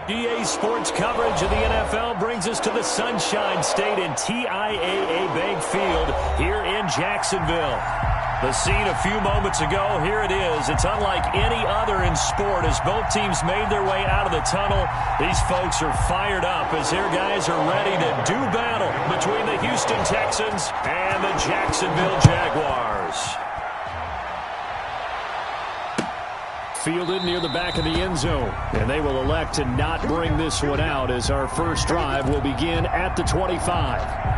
EA Sports coverage of the NFL brings us to the Sunshine State and TIAA Bank Field here in Jacksonville. The scene a few moments ago, here it is. It's unlike any other in sport as both teams made their way out of the tunnel. These folks are fired up as their guys are ready to do battle between the Houston Texans and the Jacksonville Jaguars. Fielded near the back of the end zone, and they will elect to not bring this one out as our first drive will begin at the 25.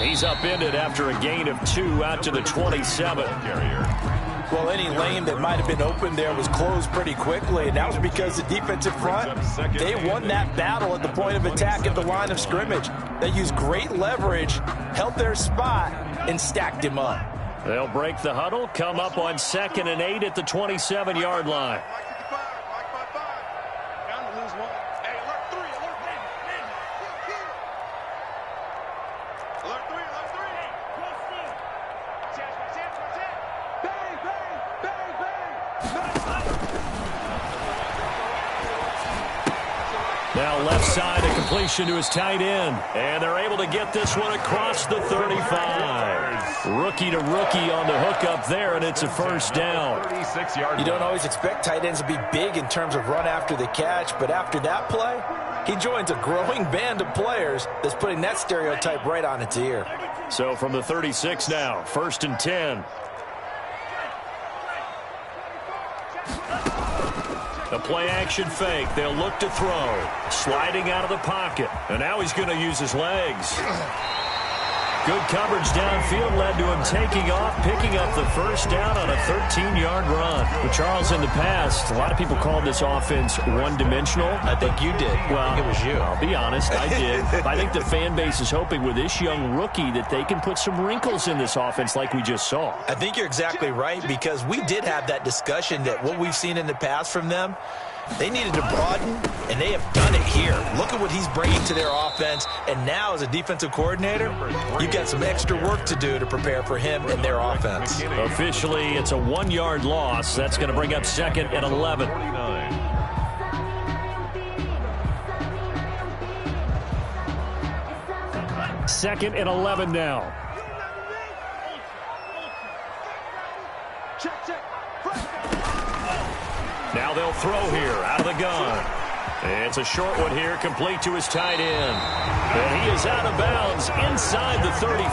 He's upended after a gain of 2 out to the 27. Well, any lane that might have been open there was closed pretty quickly, and that was because the defensive front, they won that battle at the point of attack at the line of scrimmage. They used great leverage, held their spot, and stacked him up. They'll break the huddle, come up on 2nd and 8 at the 27-yard line. Now left side, a completion to his tight end. And they're able to get this one across the 35. Rookie to rookie on the hook up there, and it's a first down. You don't always expect tight ends to be big in terms of run after the catch, but after that play, he joins a growing band of players that's putting that stereotype right on its ear. So from the 36 now, 1st and 10. The play-action fake. They'll look to throw. Sliding out of the pocket. And now he's going to use his legs. Good coverage downfield led to him taking off, picking up the first down on a 13-yard run. But Charles, in the past, a lot of people called this offense one-dimensional. I think you did. Well, I think it was you. I'll be honest, I did. I think the fan base is hoping with this young rookie that they can put some wrinkles in this offense like we just saw. I think you're exactly right, because we did have that discussion that what we've seen in the past from them, they needed to broaden, and they have done it here. Look at what he's bringing to their offense, and now as a defensive coordinator, you've got some extra work to do to prepare for him and their offense. Officially, it's a 1-yard loss. That's going to bring up 2nd and 11. Second and 11 now. Now they'll throw here out of the gun. It's a short one here, complete to his tight end. And he is out of bounds inside the 35.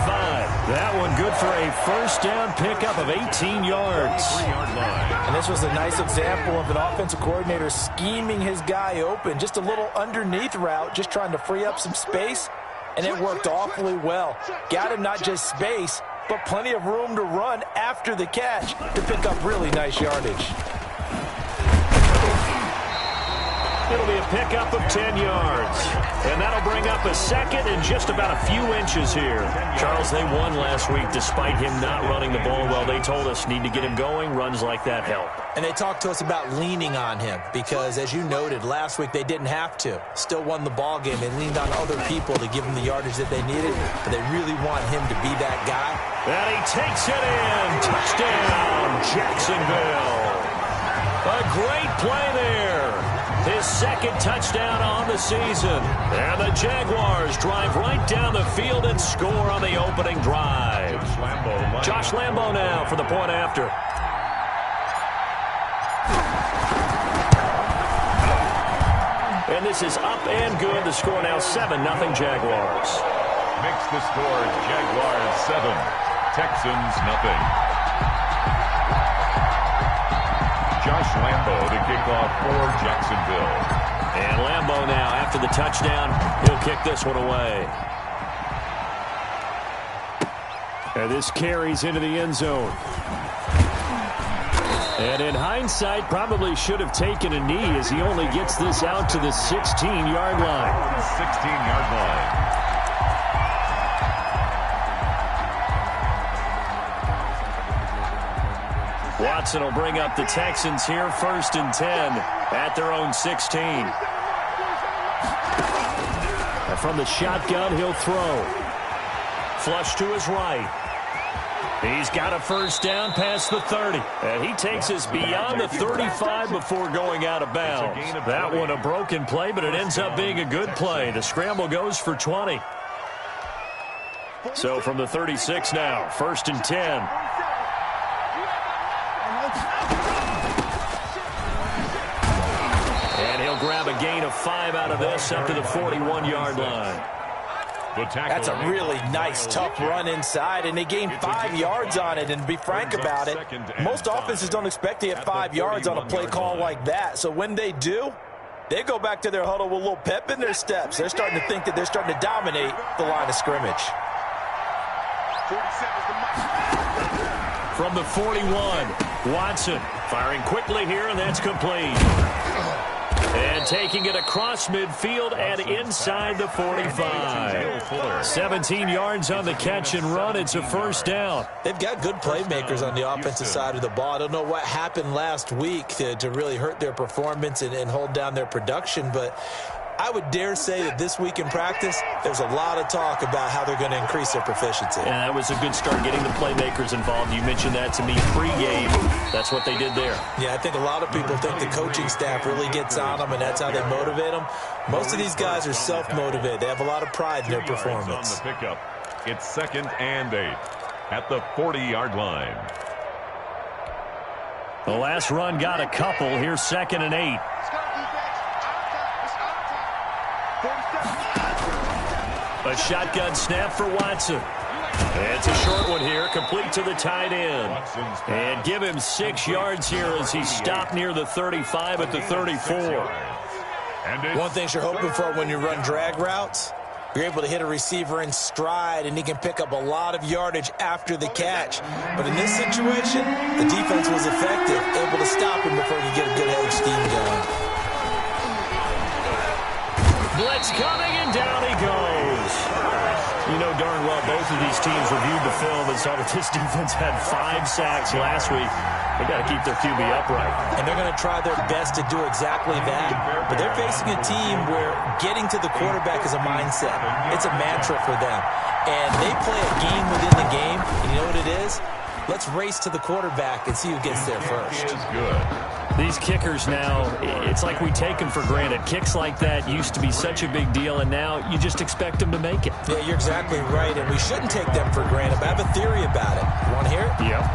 That one good for a first down pickup of 18 yards. And this was a nice example of an offensive coordinator scheming his guy open. Just a little underneath route, just trying to free up some space. And it worked awfully well. Got him not just space, but plenty of room to run after the catch to pick up really nice yardage. It'll be a pickup of 10 yards. And that'll bring up a second and just about a few inches here. Charles, they won last week despite him not running the ball well. They told us need to get him going. Runs like that help. And they talked to us about leaning on him because, as you noted, last week they didn't have to. Still won the ball game. They leaned on other people to give them the yardage that they needed. But they really want him to be that guy. And he takes it in. Touchdown, Jacksonville. A great play there. His second touchdown on the season. And the Jaguars drive right down the field and score on the opening drive. Josh Lambo now for the point after. And this is up and good. The score now 7-0 Jaguars. Makes the score Jaguars 7, Texans nothing. Josh Lambo to kick off for Jacksonville. And Lambo now, after the touchdown, he'll kick this one away. And this carries into the end zone. And in hindsight, probably should have taken a knee as he only gets this out to the 16-yard line. 16-yard line. Watson will bring up the Texans here, 1st and 10 at their own 16. And from the shotgun, he'll throw. Flush to his right. He's got a 1st down past the 30. And he takes us beyond the 35 before going out of bounds. That one a broken play, but it ends up being a good play. The scramble goes for 20. So from the 36 now, 1st and 10. And he'll grab a gain of 5 out of this up to the 41-yard line. That's a really nice, tough run inside, and they gained 5 yards on it. And to be frank about it, most offenses don't expect to get 5 yards on a play call like that. So when they do, they go back to their huddle with a little pep in their steps. They're starting to think that they're starting to dominate the line of scrimmage. From the 41, Watson firing quickly here, and that's complete. And taking it across midfield and inside the 45. 17 yards on the catch and run. It's a 1st down. They've got good playmakers on the offensive side of the ball. I don't know what happened last week to really hurt their performance and hold down their production, but I would dare say that this week in practice, there's a lot of talk about how they're going to increase their proficiency. Yeah, that was a good start getting the playmakers involved. You mentioned that to me pregame. That's what they did there. Yeah, I think a lot of people think the coaching staff really gets on them, and that's how they motivate them. Most of these guys are self-motivated. They have a lot of pride in their performance. On the pickup. It's 2nd and 8 at the 40-yard line. The last run got a couple. Here's 2nd and 8. A shotgun snap for Watson. It's a short one here, complete to the tight end. And give him 6 yards here as he stopped near the 35 at the 34. One thing you're hoping for when you run drag routes, you're able to hit a receiver in stride, and he can pick up a lot of yardage after the catch. But in this situation, the defense was effective, able to stop him before he could get a good edge scheme going. Blitz coming, and down he goes. You know darn well both of these teams reviewed the film and saw that this defense had 5 sacks last week. They got to keep their QB upright. And they're going to try their best to do exactly that. But they're facing a team where getting to the quarterback is a mindset. It's a mantra for them. And they play a game within the game. And you know what it is? Let's race to the quarterback and see who gets there first. Is good. These kickers now, it's like we take them for granted. Kicks like that used to be such a big deal, and now you just expect them to make it. Yeah, you're exactly right, and we shouldn't take them for granted. But I have a theory about it. You want to hear it? Yep.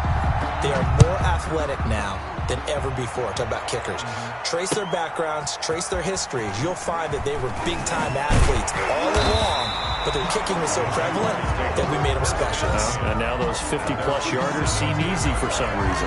They are more athletic now than ever before. Talk about kickers. Trace their backgrounds, trace their histories. You'll find that they were big-time athletes all along, but their kicking was so prevalent that we made them specialists. And now those 50-plus yarders seem easy for some reason.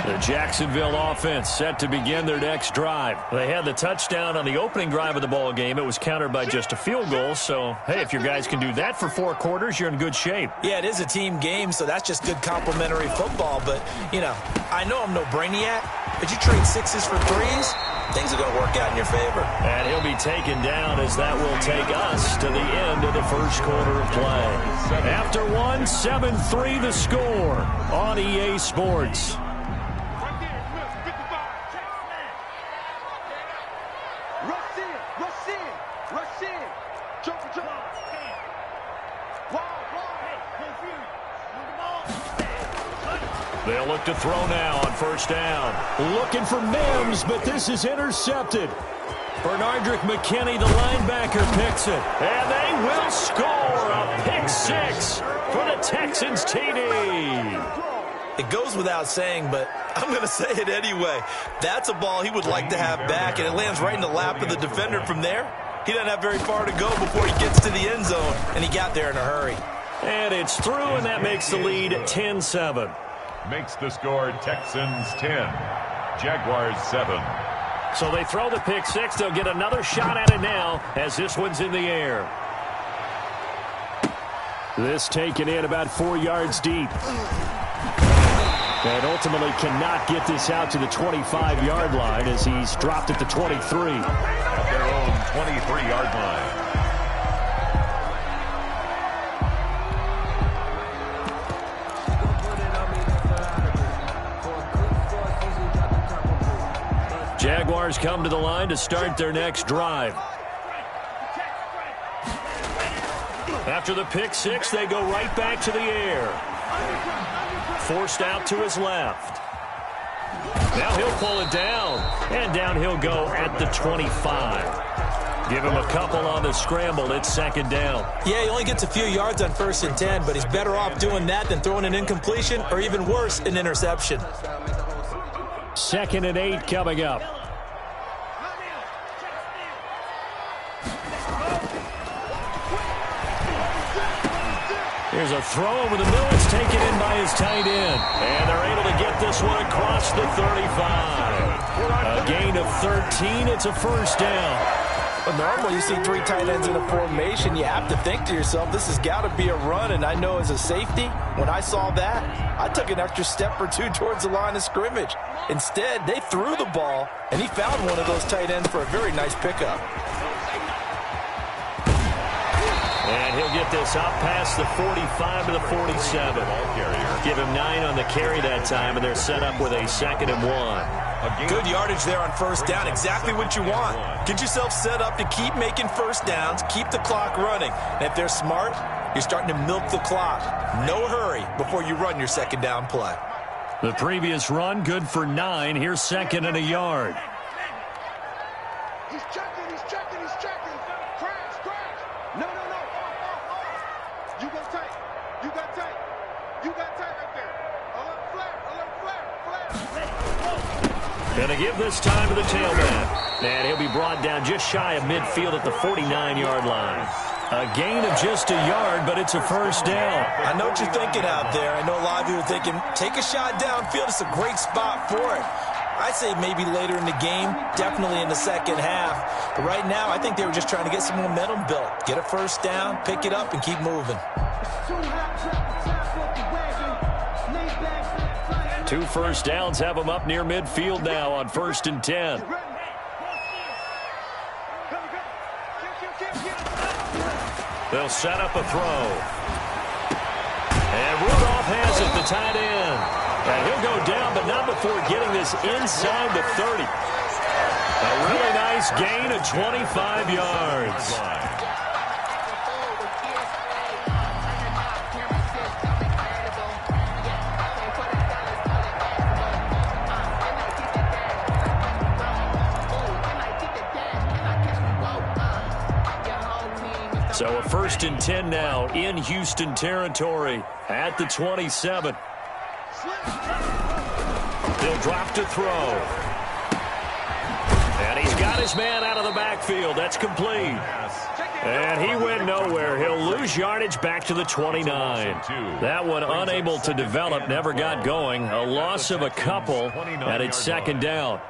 The Jacksonville offense set to begin their next drive. They had the touchdown on the opening drive of the ball game. It was countered by just a field goal. So, hey, if your guys can do that for 4 quarters, you're in good shape. Yeah, it is a team game, so that's just good complimentary football. But, you know, I know I'm no brainiac, but you trade 6s for 3s, things are going to work out in your favor. And he'll be taken down as that will take us to the end of the first quarter of play. After 1, 7-3 the score on EA Sports. They'll look to throw now on 1st down. Looking for Mims, but this is intercepted. Bernardrick McKinney, the linebacker, picks it. And they will score a pick 6 for the Texans TD. It goes without saying, but I'm going to say it anyway. That's a ball he would like to have back, and it lands right in the lap of the defender from there. He doesn't have very far to go before he gets to the end zone, and he got there in a hurry. And it's through, and that makes the lead 10-7. Makes the score Texans 10, Jaguars 7. So they throw the pick 6. They'll get another shot at it now as this one's in the air. This taken in about 4 yards deep. And ultimately cannot get this out to the 25-yard line as he's dropped at the 23. At their own 23-yard line. Jaguars come to the line to start their next drive. After the pick six, they go right back to the air. Forced out to his left. Now he'll pull it down, and down he'll go at the 25. Give him a couple on the scramble. It's second down. Yeah, he only gets a few yards on 1st and 10, but he's better off doing that than throwing an incompletion or even worse, an interception. 2nd and 8 coming up. Here's a throw over the middle. It's taken in by his tight end. And they're able to get this one across the 35. A gain of 13. It's a first down. But normally you see 3 tight ends in a formation, you have to think to yourself, this has got to be a run. And I know as a safety, when I saw that, I took an extra step or two towards the line of scrimmage. Instead, they threw the ball, and he found one of those tight ends for a very nice pickup. And he'll get this up past the 45 to the 47. Give him 9 on the carry that time, and they're set up with a 2nd and 1. Good yardage there on first down. Exactly what you want. Get yourself set up to keep making first downs, keep the clock running. And if they're smart, you're starting to milk the clock. No hurry before you run your second down play. The previous run, good for 9. Here's 2nd and a yard. He's checking. Crash. No. You go tight. You got tight right there. Alert flare. Going to give this time to the tailback. And he'll be brought down just shy of midfield at the 49-yard line. A gain of just a yard, but it's a first down. I know what you're thinking out there. I know a lot of you are thinking, take a shot downfield. It's a great spot for it. I'd say maybe later in the game, definitely in the second half. But right now, I think they were just trying to get some momentum built. Get a first down, pick it up, and keep moving. 2 first downs have them up near midfield now on 1st and 10. They'll set up a throw. And Rudolph has it, the tight end. And he'll go down, but not before getting this inside the 30. A really nice gain of 25 yards. So a 1st and 10 now in Houston territory at the 27. He'll drop to throw. And he's got his man out of the backfield. That's complete. And he went nowhere. He'll lose yardage back to the 29. That one unable to develop, never got going. A loss of a couple, and it's 2nd down.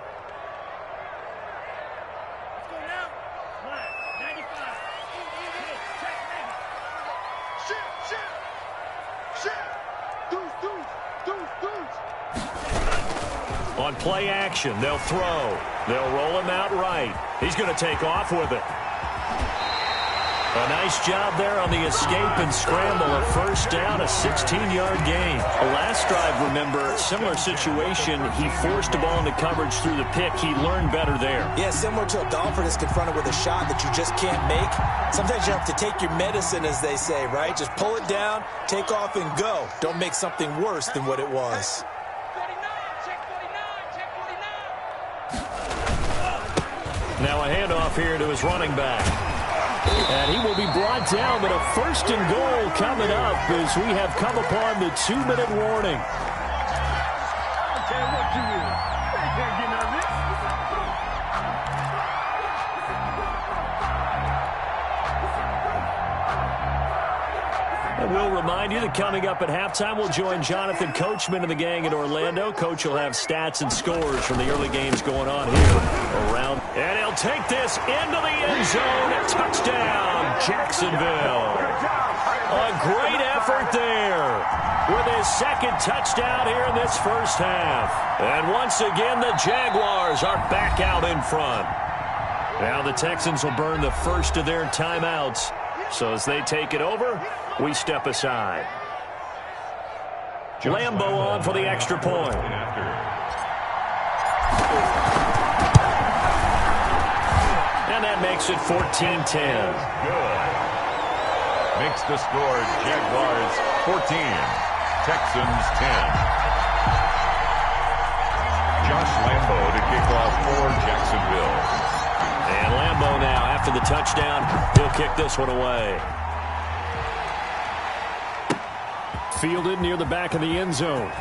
On play action, they'll throw. They'll roll him out right. He's going to take off with it. A nice job there on the escape and scramble. A first down, a 16-yard gain. Last drive, remember, similar situation. He forced the ball into coverage through the pick. He learned better there. Yeah, similar to a golfer that's confronted with a shot that you just can't make. Sometimes you have to take your medicine, as they say, right? Just pull it down, take off, and go. Don't make something worse than what it was. Now a handoff here to his running back. And he will be brought down, but a 1st and goal coming up as we have come upon the 2-minute warning. And we'll remind you that coming up at halftime, we'll join Jonathan Coachman and the gang in Orlando. Coach will have stats and scores from the early games going on here around. And he'll take this into the end zone. Touchdown, Jacksonville. A great effort there with his 2nd touchdown here in this first half. And once again, the Jaguars are back out in front. Now the Texans will burn the first of their timeouts. So as they take it over, we step aside. Lambeau on for the extra point. makes it 14-10. Good. Makes the score Jaguars 14, Texans 10. Josh Lambo to kick off for Jacksonville. And Lambo now, after the touchdown, he'll kick this one away. Fielded near the back of the end zone.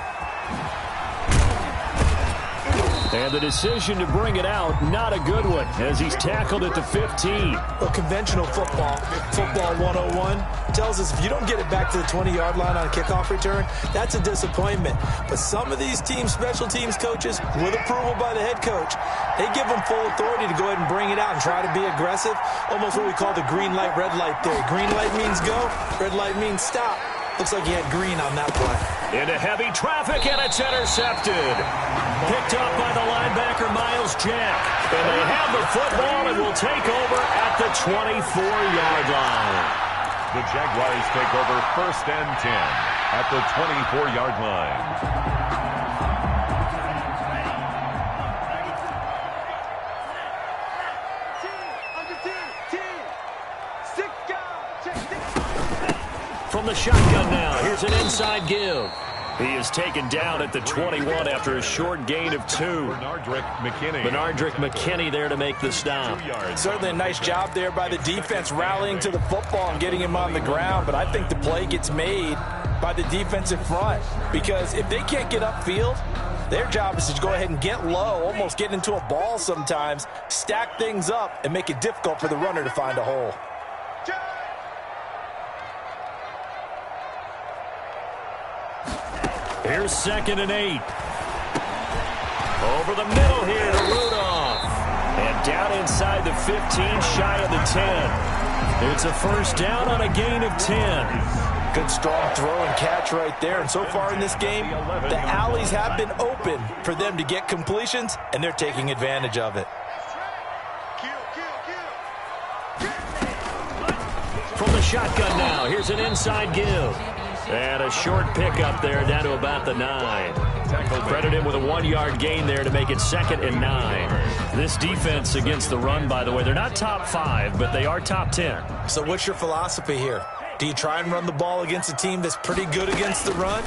And the decision to bring it out, not a good one, as he's tackled at the 15. Well, conventional football 101, tells us if you don't get it back to the 20-yard line on a kickoff return, that's a disappointment. But some of these teams, special teams coaches, with approval by the head coach, they give them full authority to go ahead and bring it out and try to be aggressive, almost what we call the green light, red light theory. Green light means go, red light means stop. Looks like he had green on that play. Into heavy traffic, and it's intercepted. Picked up by the linebacker, Miles Jack. And they have the football and will take over at the 24-yard line. The Jaguars take over 1st and 10 at the 24-yard line. From the shotgun now, here's an inside give. He is taken down at the 21 after a short gain of 2. Bernardrick McKinney there to make the stop. Certainly a nice job there by the defense rallying to the football and getting him on the ground, but I think the play gets made by the defensive front because if they can't get upfield, their job is to go ahead and get low, almost get into a ball sometimes, stack things up, and make it difficult for the runner to find a hole. Here's 2nd and 8. Over the middle here to Rudolph. And down inside the 15, shy of the 10. It's a first down on a gain of 10. Good strong throw and catch right there. And so far in this game, the alleys have been open for them to get completions, and they're taking advantage of it. From the shotgun now, here's an inside give. And a short pickup there down to about the 9. Credit him with a 1-yard gain there to make it 2nd and 9. This defense against the run, by the way, they're not top 5, but they are top 10. So what's your philosophy here? Do you try and run the ball against a team that's pretty good against the run?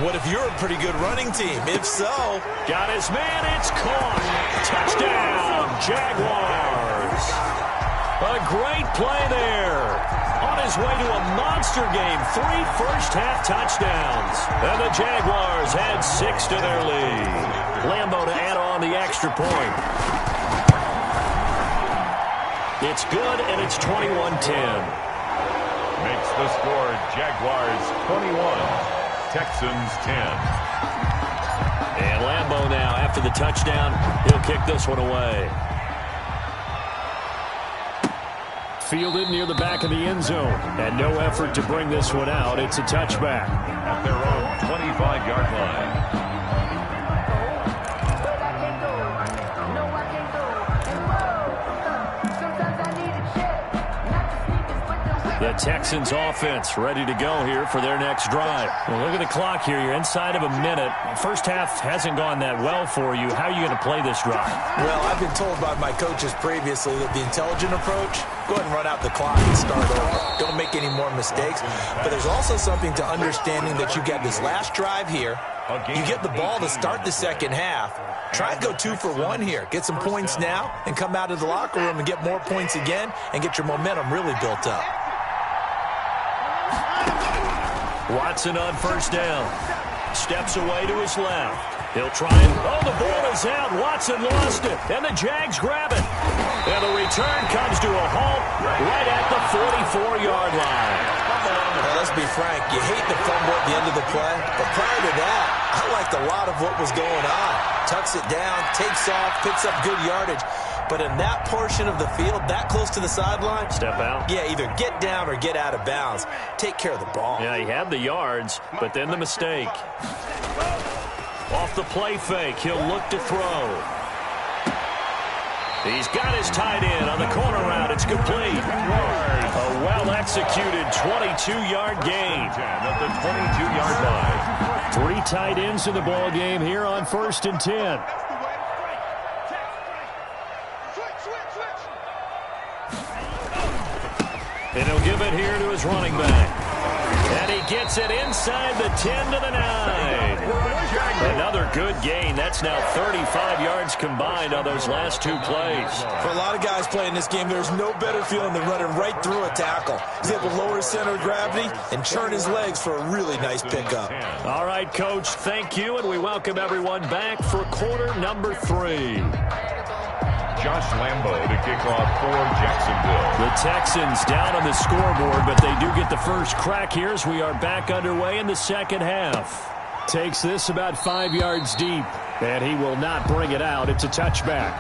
What if you're a pretty good running team? If so... Got his man, it's caught. Touchdown, Jaguars. A great play there. On his way to a monster game, 3 first-half touchdowns. And the Jaguars add 6 to their lead. Lambo to add on the extra point. It's good, and it's 21-10. Makes the score Jaguars 21, Texans 10. And Lambo now, after the touchdown, he'll kick this one away. Fielded near the back of the end zone. And no effort to bring this one out. It's a touchback. At their own 25-yard line. The Texans offense ready to go here for their next drive. Well, look at the clock here. You're inside of a minute. First half hasn't gone that well for you. How are you going to play this drive? Well, I've been told by my coaches previously that the intelligent approach, go ahead and run out the clock and start over. Don't make any more mistakes. But there's also something to understanding that you get this last drive here. You get the ball to start the second half. Try and go 2 for 1 here. Get some points now and come out of the locker room and get more points again and get your momentum really built up. Watson on first down. Steps away to his left. He'll try and... Oh, the ball is out. Watson lost it. And the Jags grab it. And the return comes to a halt right at the 44-yard line. Well, let's be frank. You hate the fumble at the end of the play. But prior to that, I liked a lot of what was going on. Tucks it down, takes off, picks up good yardage. But in that portion of the field, that close to the sideline... Step out. Yeah, either get down or get out of bounds. Take care of the ball. Yeah, he had the yards, but then the mistake. Off the play fake, he'll look to throw. He's got his tight end on the corner route. It's complete. A well-executed 22-yard gain. At the 22-yard line. 3 tight ends in the ball game here on 1st and 10. And he'll give it here to his running back. And he gets it inside the 10 to the 9. Another good gain. That's now 35 yards combined on those last 2 plays. For a lot of guys playing this game, there's no better feeling than running right through a tackle. He's able to lower his center of gravity and turn his legs for a really nice pickup. All right, Coach, thank you, and we welcome everyone back for quarter number 3. Josh Lambo to kick off for Jacksonville. The Texans down on the scoreboard, but they do get the first crack here as we are back underway in the second half. Takes this about 5 yards deep, and he will not bring it out. It's a touchback.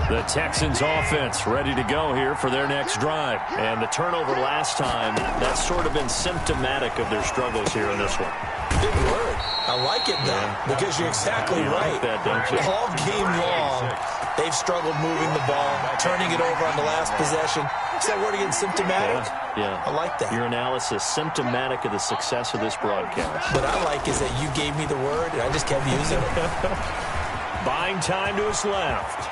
The Texans offense ready to go here for their next drive. And the turnover last time, that's sort of been symptomatic of their struggles here in this one. Big word. I like it, though, because you're exactly right. Like that, don't you? All game long, they've struggled moving the ball, turning it over on the last possession. Is that word again, symptomatic? Yeah. I like that. Your analysis, symptomatic of the success of this broadcast. What I like is that you gave me the word, and I just kept using it. Buying time to his left.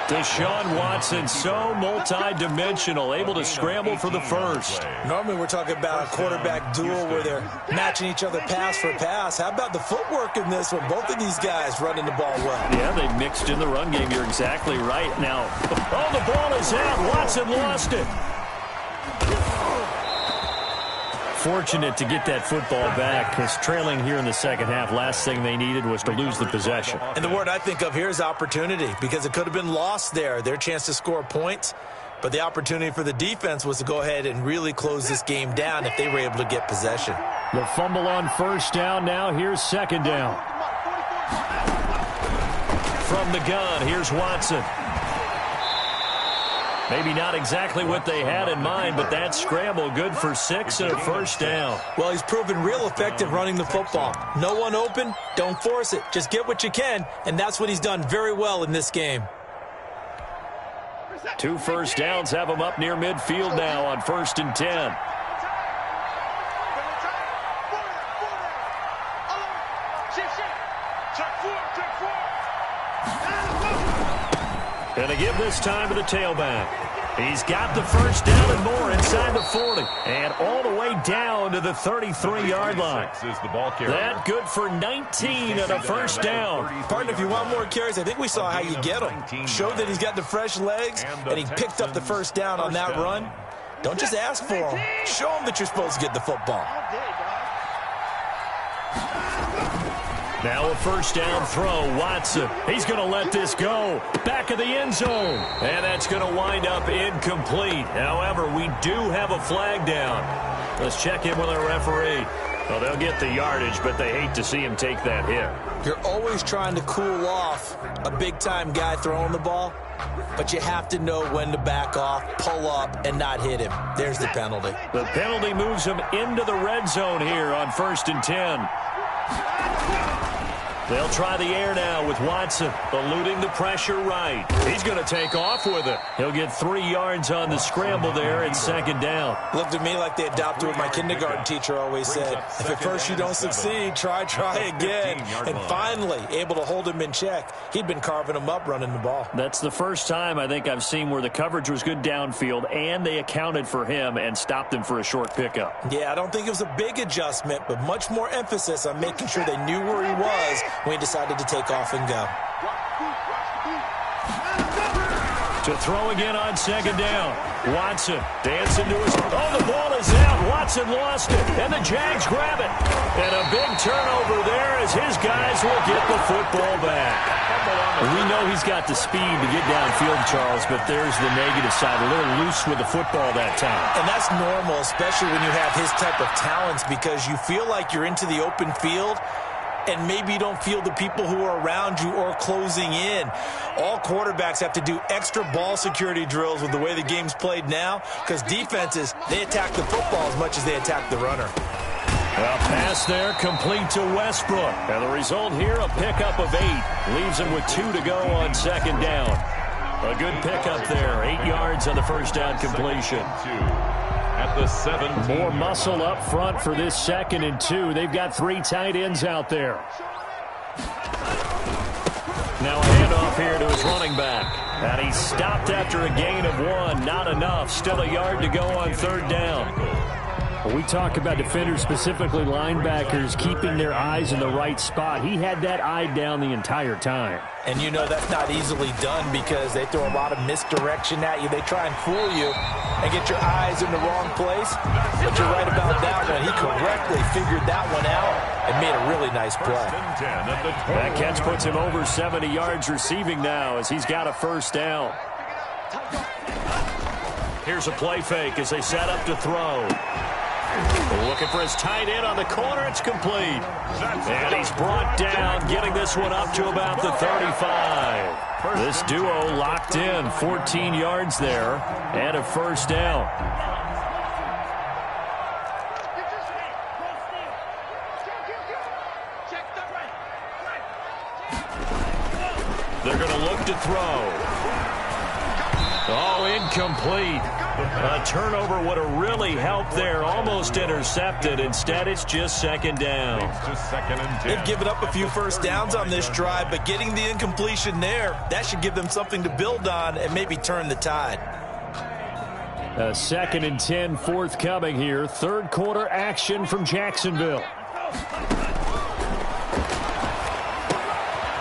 Deshaun Watson, so multi-dimensional, able to scramble for the first. Normally we're talking about a quarterback duel where they're matching each other pass for pass. How about the footwork in this one? Both of these guys running the ball well. Yeah, they mixed in the run game. You're exactly right. Now, oh, the ball is out. Watson lost it. Fortunate to get that football back, because trailing here in the second half, last thing they needed was to lose the possession. And the word I think of here is opportunity, because it could have been lost there, their chance to score points. But the opportunity for the defense was to go ahead and really close this game down if they were able to get possession. The fumble on first down. Now here's second down. From the gun, here's Watson. Maybe not exactly what they had in mind, but that scramble good for 6 and a first down. Well, he's proven real effective running the football. No one open, don't force it. Just get what you can, and that's what he's done very well in this game. 2 first downs have him up near midfield now on 1st and 10. And to give this time to the tailback. He's got the first down and more inside the 40. And all the way down to the 33-yard line. That good for 19 and a first down. Partner, if you want more carries, I think we saw how you get them. Show that he's got the fresh legs, and he picked up the first down on that run. Don't just ask for him. Show him that you're supposed to get the football. Now a first down throw, Watson. He's going to let this go. Back of the end zone. And that's going to wind up incomplete. However, we do have a flag down. Let's check in with our referee. Well, they'll get the yardage, but they hate to see him take that hit. You're always trying to cool off a big-time guy throwing the ball, but you have to know when to back off, pull up, and not hit him. There's the penalty. The penalty moves him into the red zone here on 1st and 10. They'll try the air now with Watson, eluding the pressure right. He's going to take off with it. He'll get 3 yards on the scramble there at second down. Looked to me like they adopted what my kindergarten teacher always said. If at first you don't succeed, try again. And finally, able to hold him in check. He'd been carving him up running the ball. That's the first time I think I've seen where the coverage was good downfield, and they accounted for him and stopped him for a short pickup. Yeah, I don't think it was a big adjustment, but much more emphasis on making sure they knew where he was when he decided to take off and go. To throw again on second down. Watson dancing to his... Oh, the ball is out. Watson lost it, and the Jags grab it. And a big turnover there as his guys will get the football back. We know he's got the speed to get downfield, Charles, but there's the negative side. A little loose with the football that time. And that's normal, especially when you have his type of talents, because you feel like you're into the open field, and maybe you don't feel the people who are around you or closing in. All quarterbacks have to do extra ball security drills with the way the game's played now, because defenses, they attack the football as much as they attack the runner. Well, pass there, complete to Westbrook. And the result here, a pickup of 8. Leaves him with 2 to go on second down. A good pickup there. 8 yards on the first down completion. At the 17. More muscle up front for this 2nd and 2. They've got 3 tight ends out there. Now a handoff here to his running back. And he stopped after a gain of 1. Not enough. Still a yard to go on 3rd down. When we talk about defenders, specifically linebackers, keeping their eyes in the right spot, he had that eye down the entire time. And you know that's not easily done because they throw a lot of misdirection at you. They try and fool you and get your eyes in the wrong place. But you're right about that one. He correctly figured that one out and made a really nice play. That catch puts him over 70 yards receiving now as he's got a 1st down. Here's a play fake as they set up to throw. Looking for his tight end on the corner. It's complete. And he's brought down, getting this one up to about the 35. This duo locked in. 14 yards there and a 1st down. They're going to look to throw. Oh, incomplete. A turnover would have really helped there. Almost intercepted. Instead, it's just 2nd down. They've given up a few 1st downs on this drive, but getting the incompletion there, that should give them something to build on and maybe turn the tide. A 2nd and 10 forthcoming here. 3rd quarter action from Jacksonville.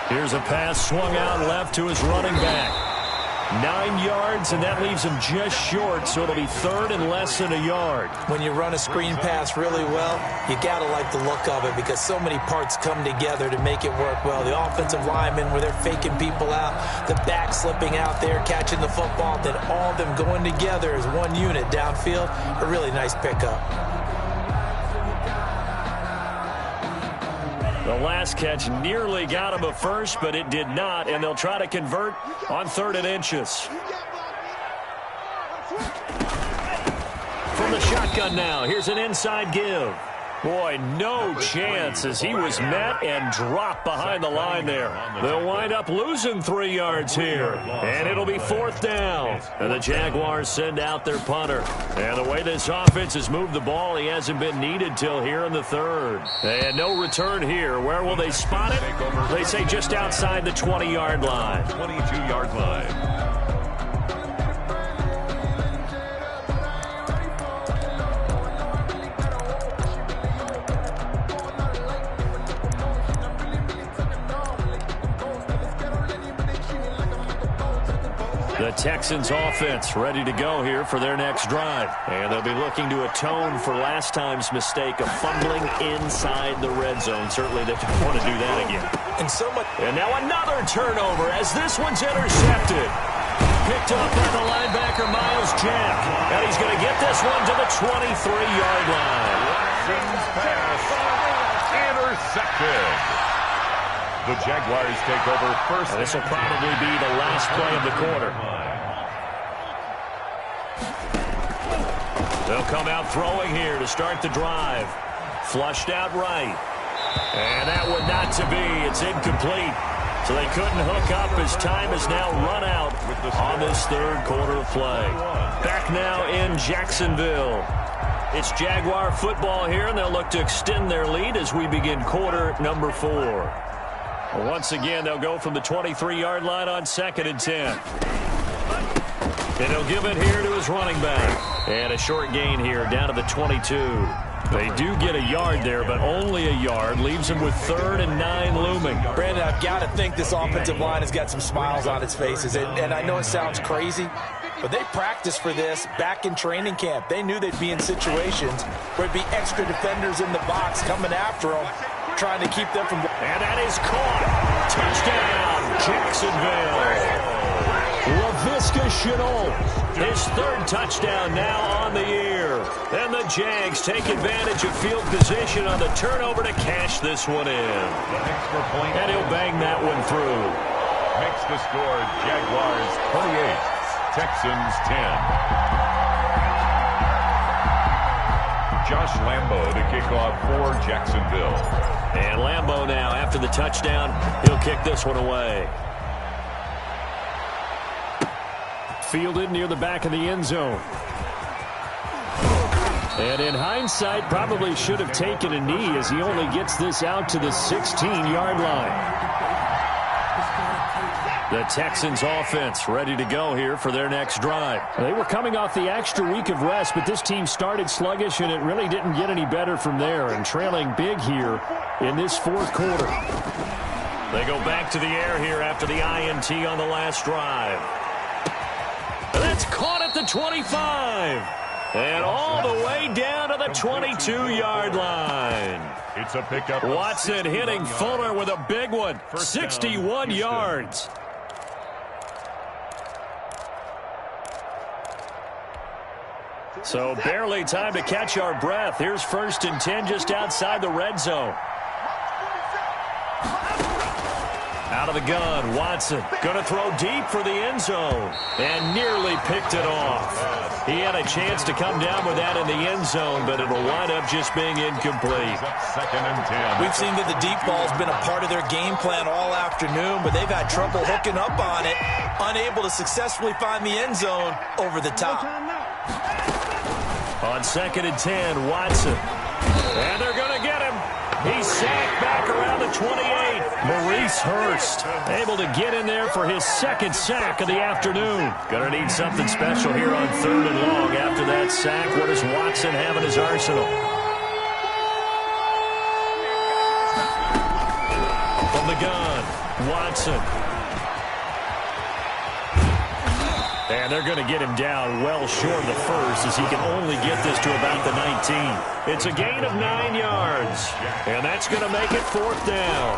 Here's a pass swung out left to his running back. 9 yards, and that leaves him just short, so it'll be 3rd and less than a yard. When you run a screen pass really well, you got to like the look of it because so many parts come together to make it work well. The offensive linemen, where they're faking people out, the back slipping out there, catching the football, then all of them going together as one unit downfield. A really nice pickup. The last catch nearly got him a 1st, but it did not, and they'll try to convert on 3rd and inches. From the shotgun now, here's an inside give. Boy, no chance as he was met and dropped behind the line there. They'll wind up losing 3 yards here, and it'll be 4th down. And the Jaguars send out their punter. And the way this offense has moved the ball, he hasn't been needed till here in the 3rd. And no return here. Where will they spot it? They say just outside the 20-yard line. 22-yard line. The Texans offense ready to go here for their next drive. And they'll be looking to atone for last time's mistake of fumbling inside the red zone. Certainly they don't want to do that again. And now another turnover as this one's intercepted. Picked up by the linebacker Miles Jack. And he's going to get this one to the 23-yard line. Watson's pass intercepted. The Jaguars take over 1st. This will probably be the last play of the quarter. They'll come out throwing here to start the drive. Flushed out right. And that one not to be. It's incomplete. So they couldn't hook up as time is now run out on this 3rd quarter play. Back now in Jacksonville. It's Jaguar football here, and they'll look to extend their lead as we begin quarter number 4. Once again, they'll go from the 23-yard line on 2nd and 10. And he'll give it here to his running back. And a short gain here down to the 22. They do get a yard there, but only a yard. Leaves them with 3rd and 9 looming. Brandon, I've got to think this offensive line has got some smiles on its faces. And I know it sounds crazy, but they practiced for this back in training camp. They knew they'd be in situations where there'd be extra defenders in the box coming after them, trying to keep them from... And that is caught. Touchdown, Jacksonville. LaVisca Chenault, his 3rd touchdown now on the year. And the Jags take advantage of field position on the turnover to cash this one in. And he'll bang that one through. Makes the score Jaguars 28, Texans 10. Josh Lambo to kick off for Jacksonville. And Lambo now, after the touchdown, he'll kick this one away. fielded near the back of the end zone. And in hindsight, probably should have taken a knee as he only gets this out to the 16-yard line. The Texans offense ready to go here for their next drive. They were coming off the extra week of rest, but this team started sluggish, and it really didn't get any better from there, and trailing big here in this fourth quarter. They go back to the air here after the INT on the last drive. And that's caught at the 25. And all the way down to the 22-yard line. It's a pickup. Watson hitting Fuller with a big one. 61 yards. So barely time to catch our breath. Here's 1st and 10 just outside the red zone. Out of the gun, Watson going to throw deep for the end zone and nearly picked it off. He had a chance to come down with that in the end zone, but it'll wind up just being incomplete. 2nd and 10. We've seen that the deep ball's been a part of their game plan all afternoon, but they've had trouble hooking up on it, unable to successfully find the end zone over the top. On 2nd and 10, Watson. And they're going to get him. He's sacked back around the 28. Maurice Hurst able to get in there for his 2nd sack of the afternoon. Going to need something special here on 3rd and long after that sack. What does Watson have in his arsenal? From the gun, Watson. And they're going to get him down well short of the first as he can only get this to about the 19. It's a gain of 9 yards. And that's going to make it 4th down.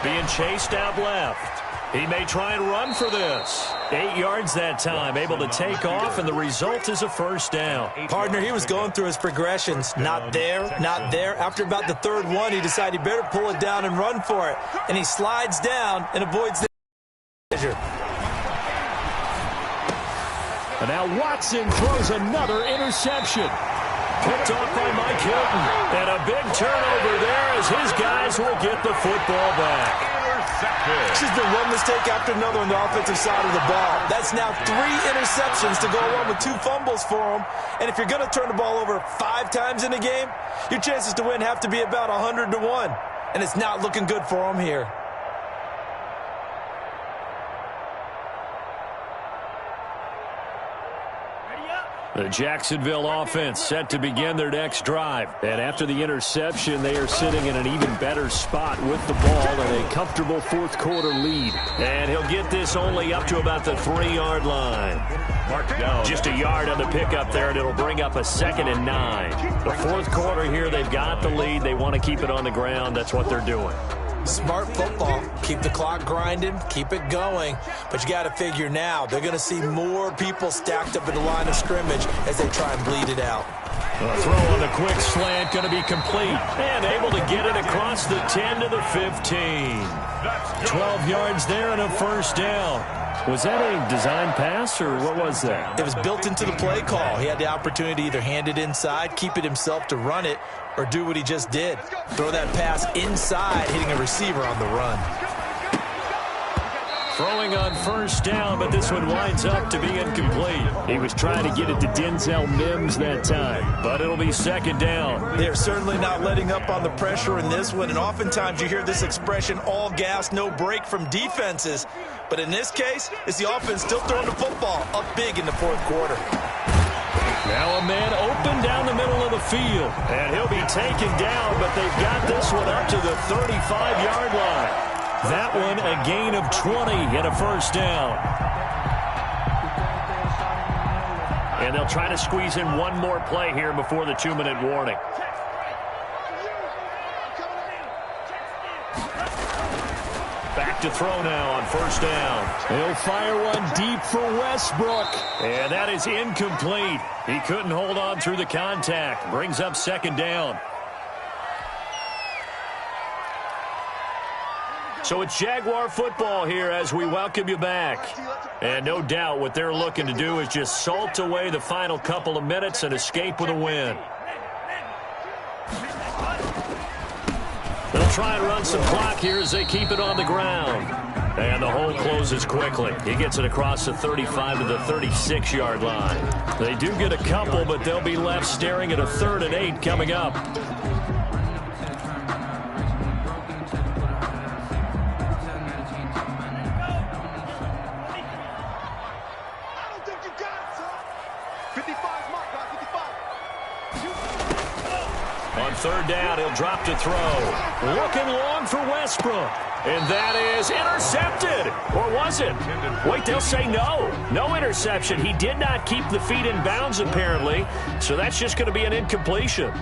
Being chased out left. He may try and run for this. 8 yards that time, able to take off, and the result is a 1st down. Partner, he was going through his progressions. Not there, not there. After about the 3rd one, he decided he better pull it down and run for it. And he slides down and avoids the measure. And now Watson throws another interception. Picked off by Mike Hilton. And a big turnover there as his guys will get the football back. Intercepted. This has been one mistake after another on the offensive side of the ball. That's now 3 interceptions to go along with 2 fumbles for him. And if you're going to turn the ball over 5 times in a game, your chances to win have to be about 100 to 1. And it's not looking good for him here. The Jacksonville offense set to begin their next drive. And after the interception, they are sitting in an even better spot with the ball and a comfortable 4th quarter lead. And he'll get this only up to about the 3-yard line. Marked down. Just a yard on the pickup there, and it'll bring up a 2nd and 9. The 4th quarter here, they've got the lead. They want to keep it on the ground. That's what they're doing. Smart football. Keep the clock grinding, keep it going. But you got to figure now, they're going to see more people stacked up at the line of scrimmage as they try and bleed it out. A throw on the quick slant going to be complete. And able to get it across the 10 to the 15. 12 yards there and a 1st down. Was that a design pass, or what was that? It was built into the play call. He had the opportunity to either hand it inside, keep it himself to run it, or do what he just did. Throw that pass inside, hitting a receiver on the run. Throwing on 1st down, but this one winds up to be incomplete. He was trying to get it to Denzel Mims that time, but it'll be 2nd down. They're certainly not letting up on the pressure in this one, and oftentimes you hear this expression, all gas, no break from defenses. But in this case, it's the offense still throwing the football up big in the 4th quarter. Now a man open down the middle of the field, and he'll be taken down, but they've got this one up to the 35-yard line. That one a gain of 20 and a 1st down. And they'll try to squeeze in one more play here before the 2-minute warning. Back to throw now on 1st down. He'll fire one deep for Westbrook. And that is incomplete. He couldn't hold on through the contact. Brings up 2nd down. So it's Jaguar football here as we welcome you back. And no doubt what they're looking to do is just salt away the final couple of minutes and escape with a win. They'll try and run some clock here as they keep it on the ground. And the hole closes quickly. He gets it across the 35 to the 36-yard line. They do get a couple, but they'll be left staring at a 3rd and 8 coming up. On 3rd down, he'll drop to throw. Looking long for Westbrook. And that is intercepted. Or was it? Wait, they'll say no. No interception. He did not keep the feet in bounds, apparently. So that's just going to be an incompletion.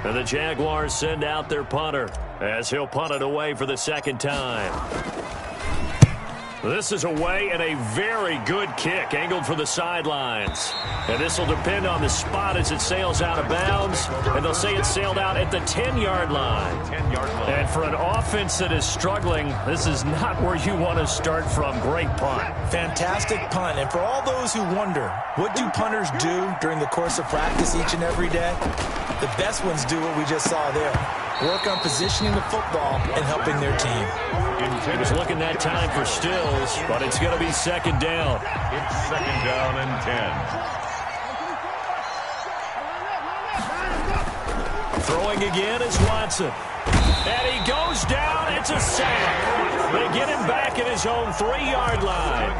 And the Jaguars send out their punter as he'll punt it away for the 2nd time. This is away and a very good kick angled for the sidelines. And this will depend on the spot as it sails out of bounds. And they'll say it sailed out at the 10-yard line. 10-yard line. And for an offense that is struggling, this is not where you want to start from. Great punt. Fantastic punt. And for all those who wonder, what do punters do during the course of practice each and every day? The best ones do what we just saw there. Work on positioning the football and helping their team. He was looking that time for Stills, but it's going to be 2nd down. It's 2nd down and 10. Throwing again is Watson. And he goes down. It's a sack. They get him back at his own 3-yard line.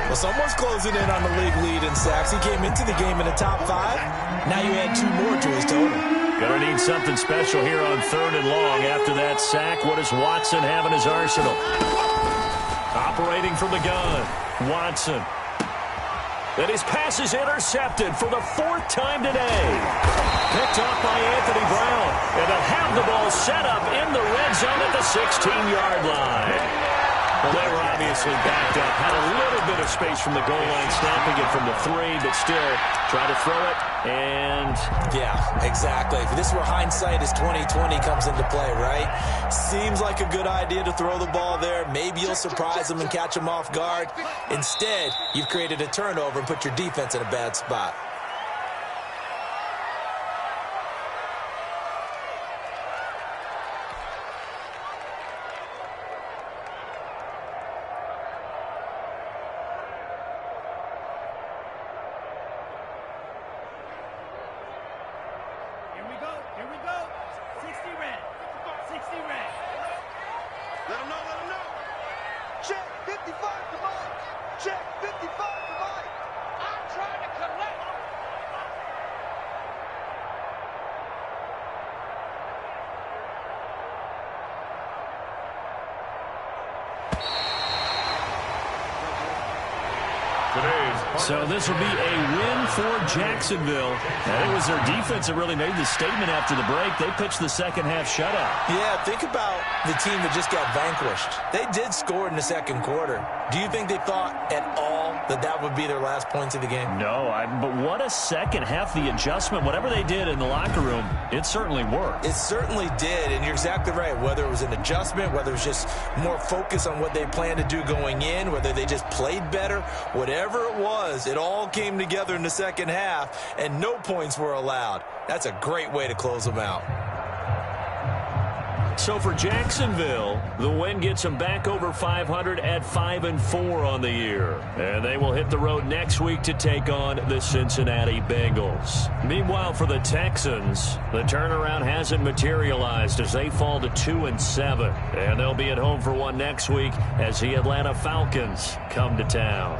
Well, someone's closing in on the league lead in sacks. He came into the game in the top 5. Now you add 2 more to his total. Going to need something special here on 3rd and long. After that sack, what does Watson have in his arsenal? Operating from the gun, Watson. And his pass is intercepted for the 4th time today. Picked up by Anthony Brown. And they'll have the ball set up in the red zone at the 16-yard line. Well, they were obviously backed up. Had a little bit of space from the goal line, snapping it from the 3, but still try to throw it. And yeah, exactly. This is where hindsight is 20/20 comes into play, right? Seems like a good idea to throw the ball there. Maybe you'll surprise them and catch them off guard. Instead, you've created a turnover and put your defense in a bad spot. So this will be a win for Jacksonville. And it was their defense that really made the statement after the break. They pitched the 2nd half shutout. Yeah, think about the team that just got vanquished. They did score in the 2nd quarter. Do you think they thought at all that that would be their last points of the game? No, but what a 2nd half. The adjustment, whatever they did in the locker room, it certainly worked. It certainly did, and you're exactly right. Whether it was an adjustment, whether it was just more focus on what they planned to do going in, whether they just played better, whatever it was, it all came together in the 2nd half, and no points were allowed. That's a great way to close them out. So for Jacksonville, the win gets them back over 500 at 5-4 on the year. And they will hit the road next week to take on the Cincinnati Bengals. Meanwhile, for the Texans, the turnaround hasn't materialized as they fall to 2-7. And they'll be at home for one next week as the Atlanta Falcons come to town.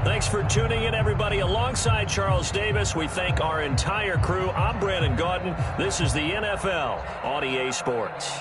Thanks for tuning in, everybody. Alongside Charles Davis, we thank our entire crew. I'm Brandon Gaudin. This is the NFL on EA Sports.